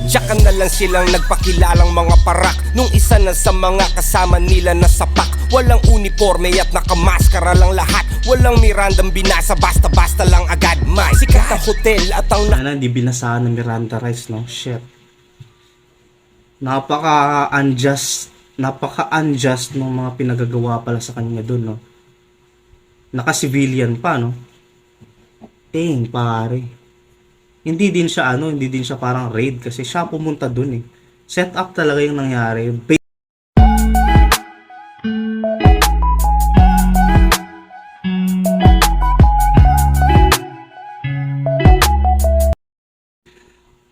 Tsaka na lang silang nagpakilalang mga parak nung isa na sa mga kasama nila na sapak. Walang uniforme at nakamaskara lang lahat. Walang Mirandang binasa, basta-basta lang agad. May sikat na hotel at ang Hindi binasahan ng Miranda Rice, no? Shit. Napaka-unjust ng mga pinagagawa pala sa kanya dun, no? Naka-civilian pa, no? Dang, pare. Hindi din siya parang raid kasi siya pumunta dun, eh. Set up talaga yung nangyari.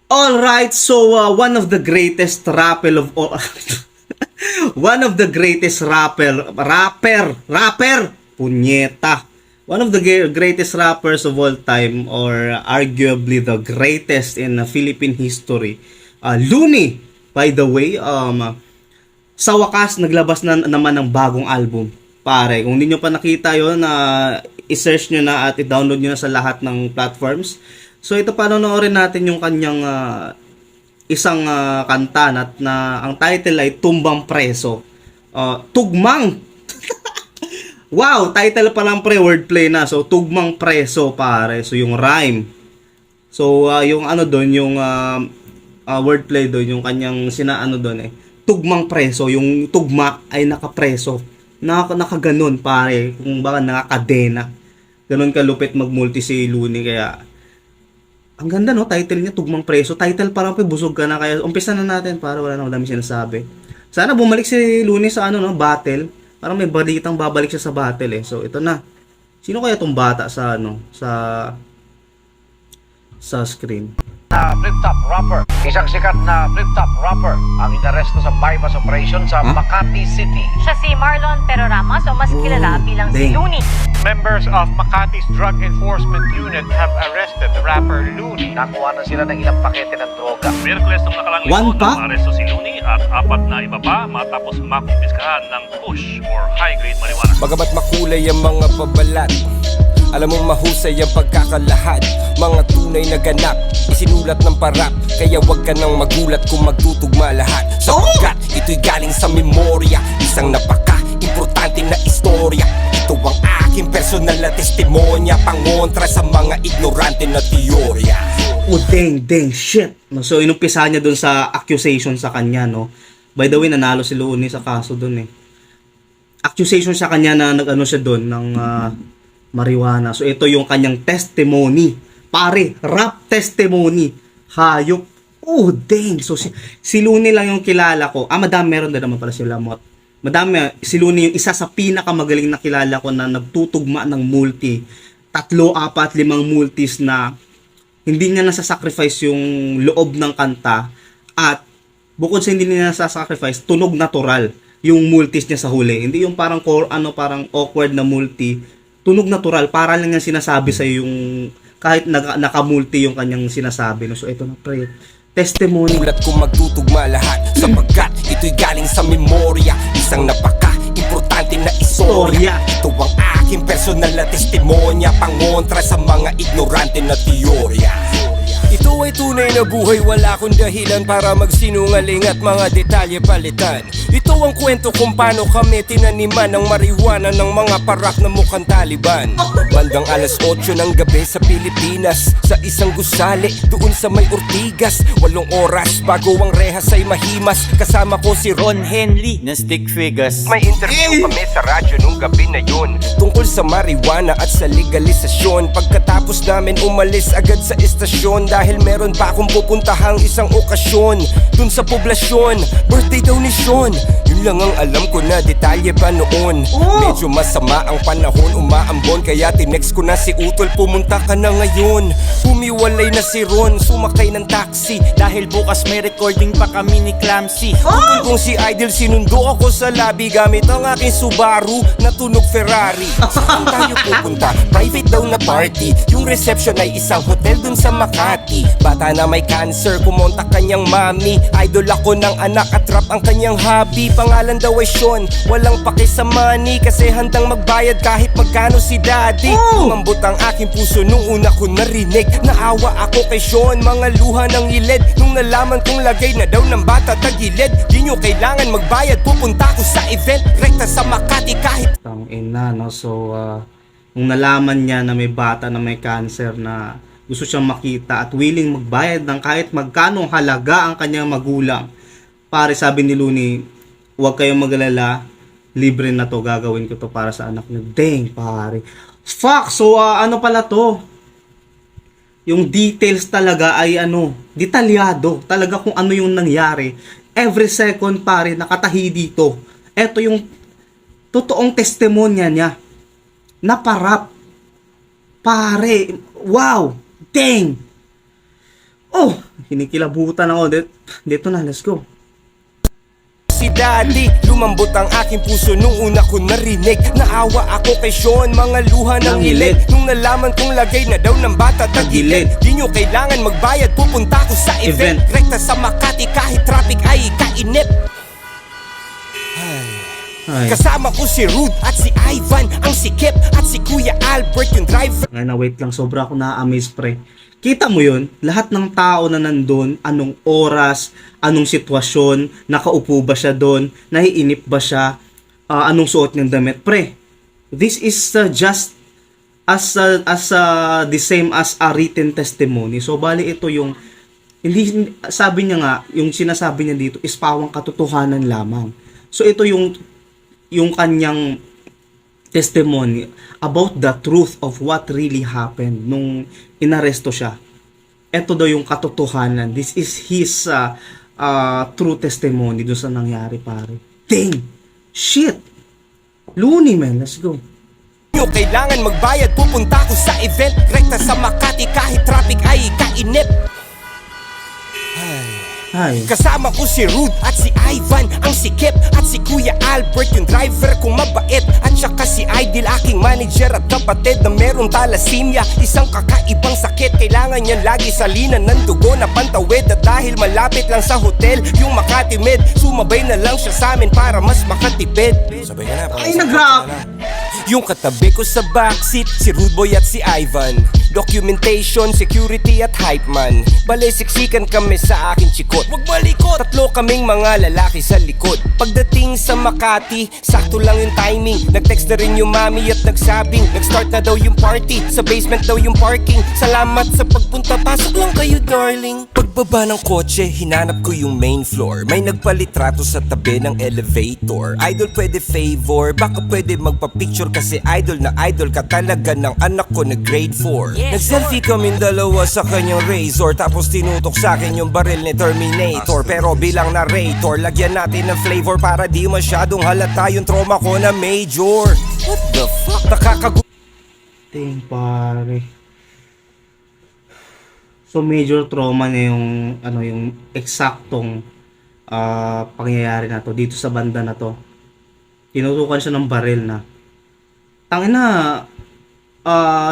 Alright, so one of the greatest rapper of all one of the greatest rapper punyeta. One of the greatest rappers of all time, or arguably the greatest in Philippine history, Looney, by the way. Sa wakas, naglabas na naman ng bagong album. Pare, kung hindi nyo pa nakita yun, i-search nyo na at i-download nyo na sa lahat ng platforms. So ito, panonoorin natin yung kanyang isang kanta na ang title ay Tumbang Preso. Tugmang! Wow, title pa lang pre, wordplay na. So, Tugmang Preso, pare. So, yung rhyme. So, yung ano doon, yung wordplay doon, yung kanyang doon Tugmang Preso. Yung tugma ay nakapreso. Nakaganon, pare. Kung baka nakakadena. Ganon kalupit magmulti si Looney. Kaya, ang ganda, no? Title niya, Tugmang Preso. Title parang busog ka na. Kaya, umpisa na natin para wala na madami sinasabi. Sana bumalik si Looney sa battle. Parang may balitang babalik siya sa battle, eh. So, ito na. Sino kaya tong bata sa screen? Flip-top rapper. Isang sikat na flip-top rapper ang inaresto sa bypass operation sa Makati City. Siya si Marlon Pero Ramos o mas kilala bilang si Looney. Members of Makati's Drug Enforcement Unit have arrested the rapper Looney. Nakuha na sila ng ilang pakete ng droga. Miyerkules ng nakarang linggo nang aresto si Looney at 4 na iba pa matapos makumpiskahan ng kush or high-grade marijuana. Bagamat makulay ang mga pabalat, alam mong mahusay ang pagkakalahad. Mga tunay na ganap, isinulat ng parap. Kaya wag ka nang magulat kung magtutugma lahat. Sapagkat ito'y galing sa memorya, isang napaka-importante na istorya. Ito ang aking personal na testimonya, pangontra sa mga ignorante na teorya. Oh, dang, shit. So, inumpisa niya dun sa accusation sa kanya, no? By the way, nanalo si Looney sa kaso dun, eh. Accusation sa kanya na nag-ano siya dun ng marijuana. So, ito yung kanyang testimony. Pare, rap testimony. Hayop. Oh, dang. So, si Looney lang yung kilala ko. Madami, meron din naman pala si Lamot. Madami, si Looney yung isa sa pinakamagaling na kilala ko na nagtutugma ng multi. 3, 4, 5 multis na hindi niya nasasacrifice yung loob ng kanta. At bukod sa hindi niya nasasacrifice, tunog natural yung multis niya sa huli. Hindi yung parang parang awkward na multi. Tunog natural, para lang yung sinasabi sa yung kahit nakamulti yung kanyang sinasabi. No? So ito na pre, testimony. Ulat kung magtutugma lahat, sapagkat ito'y galing sa memorya, isang napaka-importante na istorya. Ito ang aking personal na testimonya, pangontra sa mga ignorante na teorya. Ito ay tunay na buhay, wala akong dahilan para magsinungaling at mga detalye palitan. Ito ang kwento kung paano kami tinaniman ng marijuana ng mga parak na mukhang Taliban. Bandang 8:00 ng gabi sa Pilipinas, sa isang gusali doon sa may Ortigas. 8 oras bago ang rehas ay mahimas. Kasama ko si Ron Henley na Stick Figures. May interview kami sa radyo nung gabi na yun, tungkol sa marijuana at sa legalisasyon. Pagkatapos namin umalis agad sa estasyon, dahil meron pa akong pupuntahang isang okasyon dun sa poblasyon. Birthday daw ni Sean, yun lang ang alam ko na detalye pa noon. Medyo masama ang panahon, umaambon, kaya tinext ko na si Utol, pumunta ka na ngayon. Humiwalay na si Ron, sumakay ng taxi, dahil bukas may recording pa kami ni Clamsy. Utol kong si Idol, sinundo ako sa lobby gamit ang aking Subaru na tunog Ferrari. Saan tayo pupunta? Private daw na party. Yung reception ay isang hotel dun sa Makati. Bata na may cancer, kumontak kanyang mami. Idol ako ng anak at rap ang kanyang hobby. Pangalan daw ay Sean, walang pake sa money, kasi handang magbayad kahit magkano si daddy. Umambot ang aking puso nung una ko narinig. Naawa ako kay Sean, mga luha ng ilid. Nung nalaman kong lagay na daw ng bata tagilid. Di nyo kailangan magbayad, pupunta ko sa event. Rekta sa Makati kahit Tang ina, no? So, nung nalaman niya na may bata na may cancer na gusto siyang makita at willing magbayad ng kahit magkano halaga ang kanyang magulang. Pare, sabi ni Looney, huwag kayong magalala, libre na to, gagawin ko to para sa anak niyo. Dang, pare. Fuck! So, ano pala to? Yung details talaga ay detalyado. Talaga kung ano yung nangyari. Every second, pare, nakatahi dito. Ito yung totoong testimonya niya. Naparap. Pare, wow! Dang! Oh, kinikilabutan ako. Dito na, let's go. si daddy. Lumambot ang aking puso nung una ko narinig. Naawa ako kay Sean, mga luha ng ilid. Nung nalaman kong lagay na daw ng bata tagilid. Di nyo kailangan magbayad, pupunta ko sa event. Rekta sa Makati kahit traffic ay kainip. Ay. Kasama ko si Rude at si Ivan, ang sikip at si Kuya Albert yung driver. Ngayon na wait lang, sobra ako na-amaze pre. Kita mo yun, lahat ng tao na nandun, anong oras, anong sitwasyon, nakaupo ba siya doon, naiinip ba siya, anong suot niyang damit. Pre, this is just as the same as a written testimony. So bali ito yung, hindi, sabi niya nga, yung sinasabi niya dito is pawang katotohanan lamang. So ito yung kanyang testimony about the truth of what really happened nung inaresto siya. Ito daw yung katotohanan. This is his true testimony doon sa nangyari, pare. Dang! Shit! Looney, man. Let's go. Nyo kailangan magbayad, pupunta ko sa event. Rekta sa Makati kahit traffic ay kainip. Ay. Kasama ko si Rude at si Ivan, ang sikip at si Kuya Albert yung driver kong mabait. At saka si Idil, aking manager at kapatid na merong thalassemia, isang kakaibang sakit. Kailangan niyan lagi salinan ng dugo na pantawid. At dahil malapit lang sa hotel yung Makati Med, sumabay na lang siya sa amin para mas makatipid. Sabay ka na, Ay, nag-rap! Yung katabi ko sa backseat, si Rude Boy at si Ivan. Documentation, security at hype man. Balay siksikan kami sa aking chikot. Wag malikot! Tatlo kaming mga lalaki sa likod. Pagdating sa Makati, sakto lang yung timing. Nag-text na rin yung mami at nagsabing nag-start na daw yung party, sa basement daw yung parking. Salamat sa pagpunta, pasok lang kayo darling. Pagbaba ng kotse, hinanap ko yung main floor. May nagpalitrato sa tabi ng elevator. Idol, pwede favor, baka pwede magpa-picture, kasi idol na idol ka talaga ng anak ko na grade 4. Nag-selfie kaming dalawa sa kanyang razor, tapos tinutok sa akin yung baril ni Terminator. Pero bilang narrator, lagyan natin ng flavor para di masyadong halata yung trauma ko na major. What the fuck? Dang, pare. So major trauma na yung yung eksaktong pangyayari na to dito sa banda na to. Tinutukan siya ng baril na. Tangina,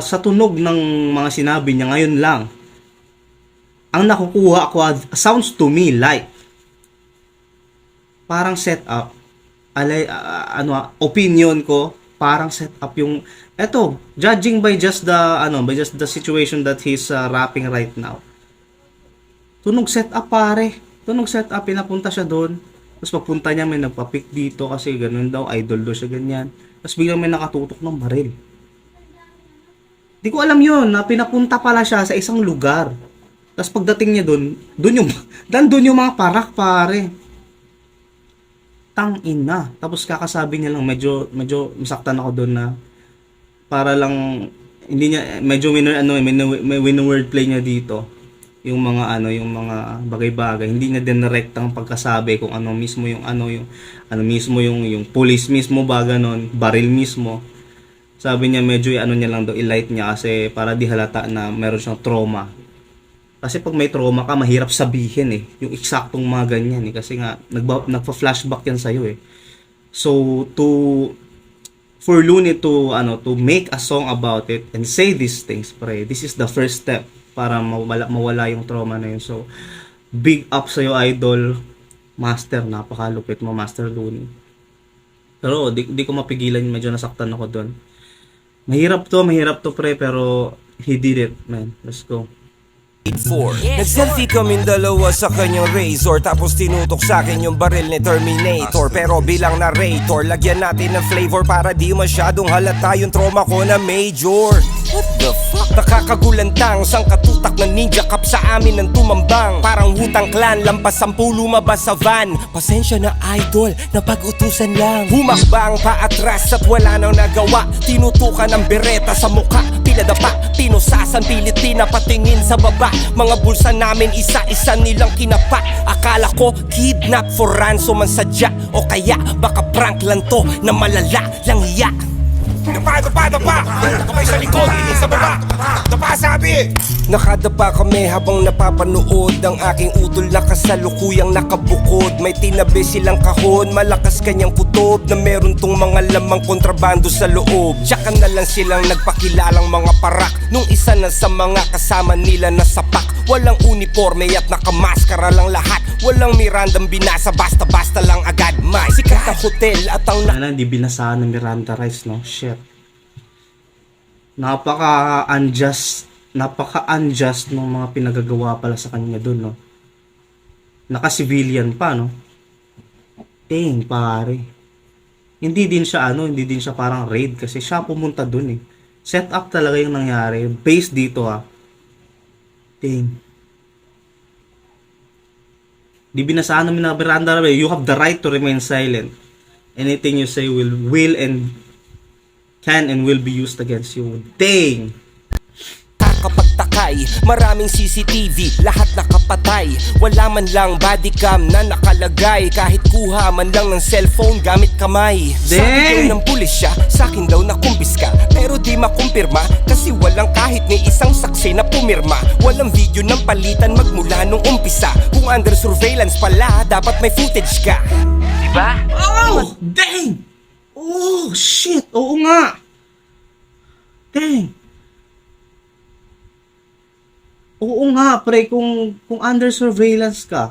sa tunog ng mga sinabi niya ngayon lang, ang nakukuha ko sounds to me like parang set up. Opinion ko, parang set up yung eto, judging by just the situation that he's rapping right now. Tunog set up, pare. Tunog set up, pinapunta siya doon. Tapos pagpunta niya, may nagpa-pick dito kasi ganun daw, idol daw siya, ganyan. Tapos biglang may nakatutok ng baril. Di ko alam yun, na pinapunta pala siya sa isang lugar. Tapos pagdating niya doon yung mga parak, pare. Tang ina. Tapos kakasabi niya lang, medyo masaktan ako doon na para lang hindi niya medyo may wordplay niya dito. Yung mga bagay-bagay, hindi niya dinirect ang pagkasabi kung ano mismo yung yung police mismo ba ganon, baril mismo. Sabi niya medyo niya lang daw i-light niya kasi para di halata na meron siyang trauma. Kasi pag may trauma ka, mahirap sabihin yung eksaktong mga ganyan kasi nga nagpa-flashback yan sa iyo So for Looney to make a song about it and say these things, pre, this is the first step para mawala yung trauma na yun. So, big up sa'yo, idol. Master, napakalupit mo, Master Looney. Pero, di ko mapigilan, medyo nasaktan ako doon. Mahirap to pre, pero he did it, man. Let's go. 4. Nag-selfie kaming dalawa sa kanyang razor, tapos tinutok sa akin yung baril ni Terminator. Pero bilang narrator, lagyan natin ng flavor para di masyadong halata yung trauma ko na major. What the fuck? Nakakagulantang sang katutak ng ninja cap sa amin ng tumambang. Parang Wu-Tang Clan, lampas 10 lumabas sa van. Pasensya na idol, napag-utusan lang. Humakbang paatras at wala nang nagawa. Tinutukan ng bereta sa mukha, pinadapa, pinusasan, pilit pinapatingin sa baba. Mga bulsa namin isa-isa nilang kinapa. Akala ko kidnap for ransom ang sadya, o kaya baka prank lang to na malala lang hiya. Dapa! Kamay sa likod, hindi sa baba! Dapa sabi! Nakadapa kami habang napapanood ang aking utol na kasalukuyang nakabukod. May tinabi silang kahon, malakas kanyang kutob na meron tong mga lamang kontrabando sa loob. Tsaka na lang silang nagpakilalang mga parak nung isa na sa mga kasama nila na sapak. Walang uniforme at nakamaskara lang lahat. Walang Mirandang binasa, basta-basta lang agad. May sikat na hotel at ang Hindi binasahan ng Miranda Rice, no? Shit. Napaka-unjust ng mga pinagagawa pala sa kanya dun, no? Naka-civilian pa, no? Dang, pare. Hindi din siya parang raid kasi siya pumunta dun, eh. Set up talaga yung nangyari. Based dito, ha. Dang. Di binasahan namin na Miranda Rice, you have the right to remain silent. Anything you say will and can and will be used against you. Dang! kapag takay. Maraming CCTV, lahat nakapatay. Wala man lang bodycam na nakalagay. Kahit kuha man lang ng cellphone gamit kamay. Sabi daw ng pulis siya, sakin daw nakumpiska. Pero di makumpirma, kasi walang kahit ni isang saksi na pumirma. Walang video ng palitan magmula nung umpisa. Kung under surveillance pala, dapat may footage ka. Diba? Oh! Dang! Oh, shit! Oo nga! Dang! Oo nga, pre, kung under surveillance ka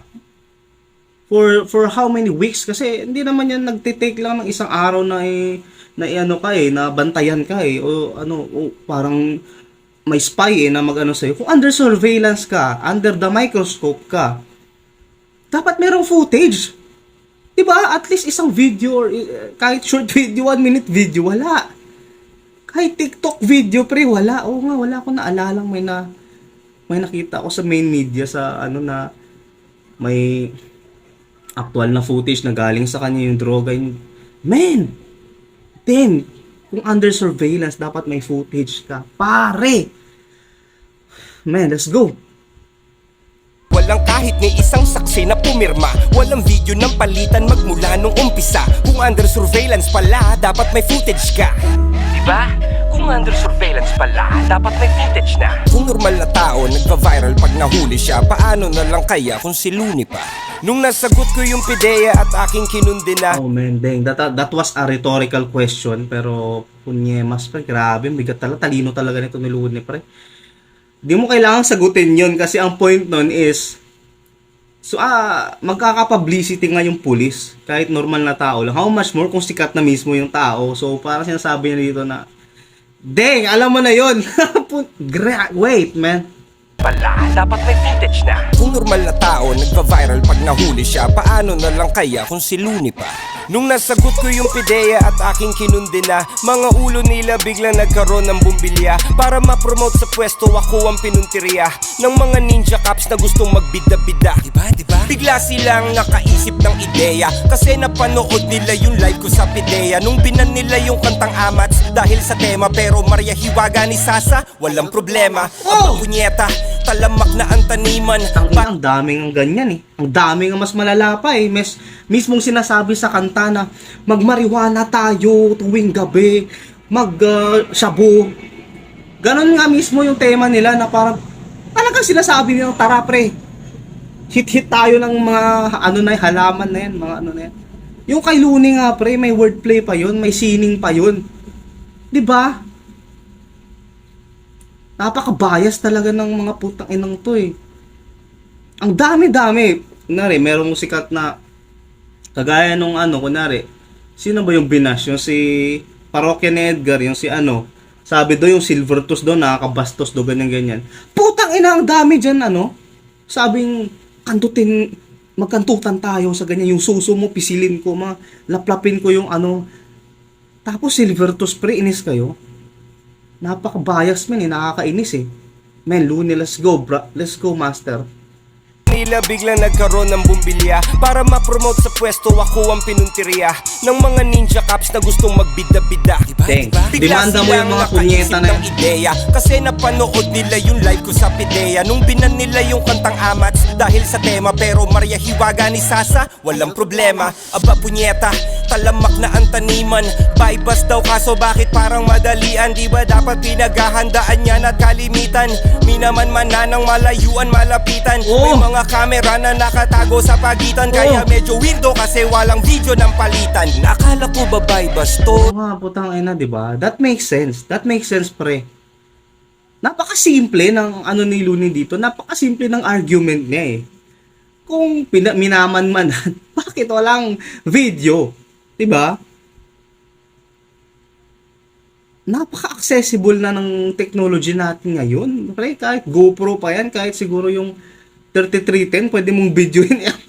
for how many weeks, kasi hindi naman yan nagtitake lang ng isang araw na na bantayan ka o parang may spy na magano sa'yo. Kung under surveillance ka, under the microscope ka, dapat merong footage. Diba? At least isang video or kahit short video, 1 minute video, wala. Kahit TikTok video, pre, wala. Oo nga, wala akong naalalang may nakita ako sa main media sa na may actual na footage na galing sa kanya yung droga. Man! Then, kung under surveillance, dapat may footage ka. Pare! Man, let's go! Walang kahit ni isang saksi na pumirma. Walang video ng palitan magmula nung umpisa. Kung under surveillance pala, dapat may footage ka. Diba? Kung under surveillance pala, dapat may footage na. Kung normal na tao, nagpa-viral pag nahuli siya, paano na lang kaya kung si Looney pa? Nung nasagot ko yung pideya at aking kinundi na Oh man, dang, that was a rhetorical question, pero punyemas pre, grabe, bigat talaga, talino talaga nito ni Looney pre. Di mo kailangang sagutin yun kasi ang point nun is magkaka-publicity nga yung pulis kahit normal na tao lang. How much more kung sikat na mismo yung tao. So parang sinasabi niya dito na dang, alam mo na yun. Wait, man. pala, dapat may footage na. Kung normal na tao, nagpa-viral pag nahuli siya, paano na lang kaya kung si Looney pa? Nung nasagot ko yung pideya at aking kinundi na, mga ulo nila biglang nagkaroon ng bumbilya. Para ma-promote sa pwesto, ako ang pinuntirya ng mga ninja cops na gustong magbida-bida. Diba? Bigla silang nakaisip ng ideya, kasi napanood nila yung live ko sa pideya. Nung binan nila yung kantang Amats dahil sa tema, pero Maria Hiwaga ni Sasa, walang problema. Ang punyeta, talamak na ang taniman. Ang daming ganyan eh. Ang daming mas malala pa eh. Mismong sinasabi sa kanta na magmariwana tayo tuwing gabi, shabu. Ganon nga mismo yung tema nila na parang talagang sinasabi nilang tara pre, hit tayo ng mga halaman na yan, mga na yan. Yung kay Looney nga pre, may wordplay pa yun, may sining pa yun. 'Di ba? Napaka-bias talaga ng mga putang inang to eh. Ang dami-dami. Kunwari, merong sikat na kagaya nung kunwari, sino ba yung binash? Yung si Parokya ni Edgar, yung si sabi do yung silver tooth do, nakakabastos do, ganyan-ganyan. Putang ina, ang dami dyan, sabing, magkantutan tayo sa ganyan, yung suso mo, pisilin ko, laplapin ko yung tapos silver tooth pre, inis kayo. Napaka-bias man nakakainis eh. Men, Looney, let's go, bro. Let's go, master. Nila biglang nagkaroon ng bumbilya para ma-promote sa pwesto, ako ang pinuntirya ng mga ninja cops na gustong magbida-bida. Dang. Demanda mo yung mga punyeta na ng ideya kasi napanood nila yung live ko sa Pidea nung binan nila yung kantang Amats dahil sa tema, pero Maria Hiwaga ni Sasa walang problema. Aba punyeta, talamak na ang taniman, bypass daw kaso bakit parang madalian? Di ba dapat pinaghahandaan yan at kalimitan? Minaman mananang malayuan malapitan. May mga kamera na nakatago sa pagitan, kaya medyo weirdo kasi walang video ng palitan. Nakala ko ba bypass to? Putang ina, di ba? That makes sense. That makes sense, pre. Napakasimple ng ni Looney dito. Napakasimple ng argument niya eh. Kung minaman-manan, bakit walang video? Di ba? Napaka-accessible na ng technology natin ngayon. Pre, kahit GoPro pa yan, kahit siguro yung 3310, pwede mong videoin yan.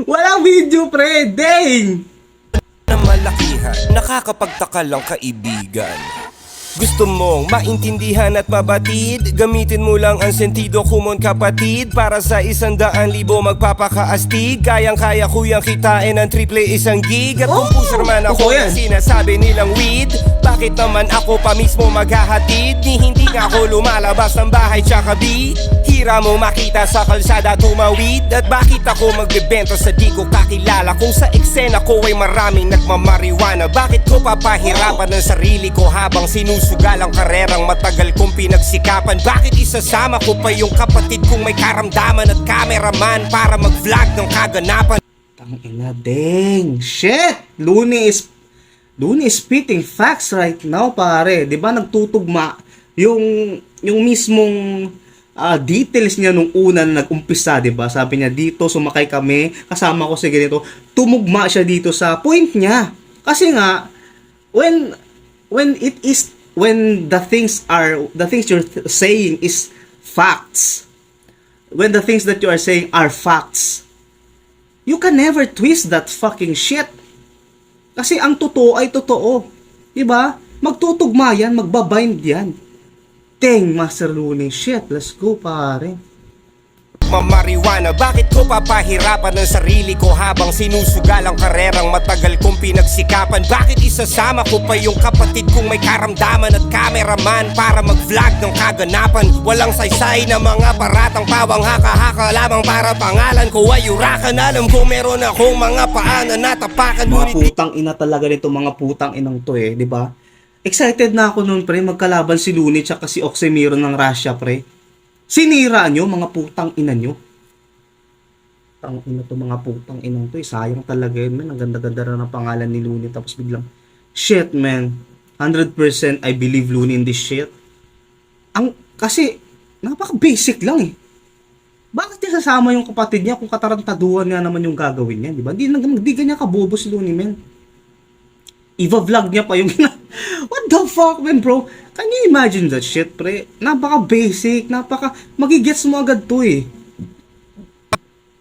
Walang video, pre! Dang! Na malakihan, nakakapagtaka lang kaibigan. Gusto mong maintindihan at mabatid, gamitin mo lang ang sentido kumon kapatid. Para sa 100,000 magpapakaastig, kayang-kaya ko yung kitain ng triple 1 gig. At kung pusher man ako na sinasabi nilang weed, bakit naman ako pa mismo maghahatid? Hindi nga ako lumalabas ng bahay tsaka beat. Hira mo makita sa kalsada tumawid. At bakit ako magbebenta sa di ko kakilala? Kung sa eksena ko ay maraming nagmamariwana, bakit ko papahirapan ang sarili ko habang sinusugal ang karerang matagal kong pinagsikapan? Bakit isasama ko pa yung kapatid kong may karamdaman at cameraman para mag-vlog ng kaganapan? Tangina, dang! Shit! Looney is spitting facts right now, pare. 'Di ba nagtutugma yung mismong details niya nung una na nag-umpisa, 'di ba? Sabi niya dito sumakay kami, kasama ko si ganito. Tumugma siya dito sa point niya. Kasi nga when the things you're saying is facts. When the things that you are saying are facts, you can never twist that fucking shit. Kasi ang totoo ay totoo. 'Di ba? Magtutugma yan, magbabind yan. Dang, Master Looney. Shit, let's go, pare. Mamariwana, bakit ko papahirapan ang sarili ko habang sinusugal ang karerang matagal kong pinagsikapan? Bakit isasama ko pa yung kapatid kong may karamdaman at cameraman para mag-vlog ng kaganapan? Walang saysay na mga paratang pawang haka-haka lamang para pangalan ko ay urakan. Alam ko meron akong mga paa na natapakan, Mga putang ina talaga nito, mga putang inang to eh, di ba? Excited na ako noon, pre, magkalaban si Looney tsaka si Oxymiron ng Russia, pre. Sinira nyo, mga putang ina nyo. Tang ina to, mga putang inang to. Sayang talaga yun, man. Ang ganda-ganda na ng pangalan ni Looney. Tapos biglang, shit, man. 100% I believe Looney in this shit. Kasi, napaka-basic lang eh. Bakit niya sasama yung kapatid niya kung katarantaduhan niya naman yung gagawin niya, di ba? Di ganyan kabobo si Looney, man. Iva-vlog niya pa yung what the fuck, man, bro? Can you imagine that shit, pre? Napaka-basic, magigets mo agad to eh.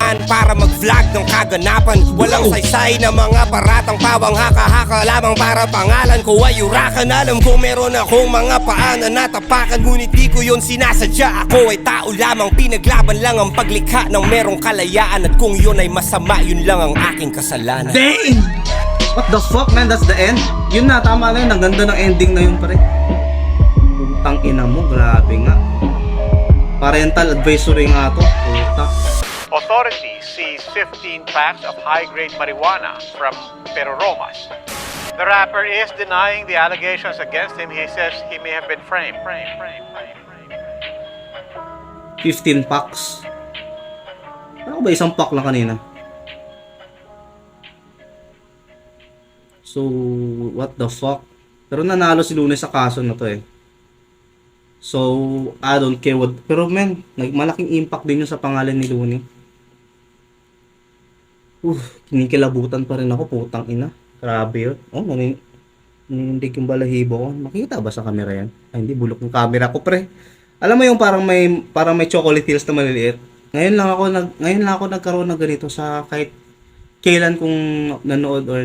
Para mag-vlog ng kaganapan, walang saysay na mga paratang pawang haka-haka lamang para pangalan ko ay urakan. Alam ko meron akong mga paa na natapakan, ngunit di ko yun sinasadya. Ako ay tao lamang, pinaglaban lang ang paglikha ng merong kalayaan. At kung yun ay masama, yun lang ang aking kasalanan. Dang! What the fuck, man? That's the end? Yun na, tama na yun. Ang ganda ng ending na yun, pare. Putang ina mo, grabe nga. Parental advisory nga to. Puta. Authorities seized 15 packs of high-grade marijuana from Peromas. The rapper is denying the allegations against him. He says he may have been framed. 15 packs. Ano ba, isang pack lang kanina? So, what the fuck? Pero nanalo si Looney sa kaso na to eh. So, I don't care what... Pero men, malaking impact din yun sa pangalan ni Looney. Kinikilabutan pa rin ako, putang ina. Grabe yun. Oh, nanindig yung balahibo ko. Makita ba sa camera yan? Ay, hindi, bulok yung camera ko, pre. Alam mo yung parang may chocolate hills na maliliit. Ngayon lang ako nagkaroon ng ganito sa kahit kailan kung nanood or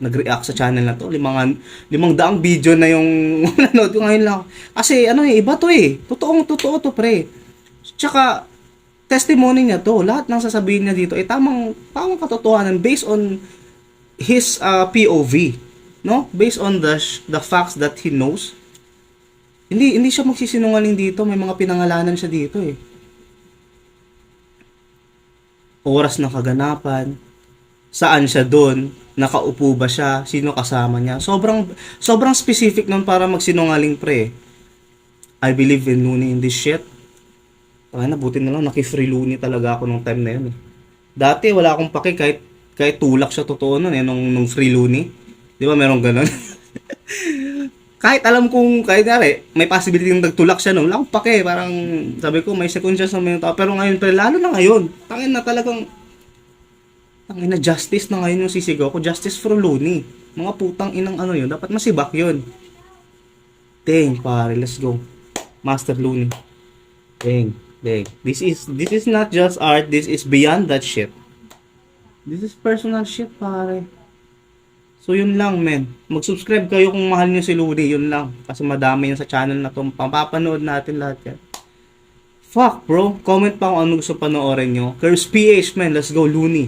nag-react sa channel na to. 500 video na yung nanood ko ngayon lang. Kasi iba to Totoo to, pre. Tsaka testimony niya to. Lahat ng sasabihin niya dito ay tamang katotohanan based on his POV, no? Based on the facts that he knows. Hindi siya magsisinungaling dito, may mga pinangalanan siya dito eh. Oras ng kaganapan, saan siya doon, nakaupo ba siya, sino kasama niya. Sobrang specific nun para magsinungaling, pre. I believe in Looney in this shit. Buti na lang naki-free Looney talaga ako nung time na yun eh. Dati wala akong pake kahit tulak siya totoo nun eh nung free Looney. Di ba merong ganun? Kahit alam kong may possibility ng nagtulak siya nung wala akong pake. Parang sabi ko may second chance naman yung tao. Pero ngayon pre, lalo na ngayon. Tangin na justice na ngayon yung sisigaw ko. Justice for Looney. Mga putang inang yun. Dapat masibak yun. Dang pare, let's go. Master Looney. Dang. This is not just art, this is beyond that shit. This is personal shit, pare. So yun lang, men. Mag-subscribe kayo kung mahal niyo si Looney, yun lang. Kasi madami yun sa channel na to. Papapanood natin lahat yan. Fuck, bro. Comment pa kung ano gusto panoorin nyo. Curse PH, man. Let's go, Looney.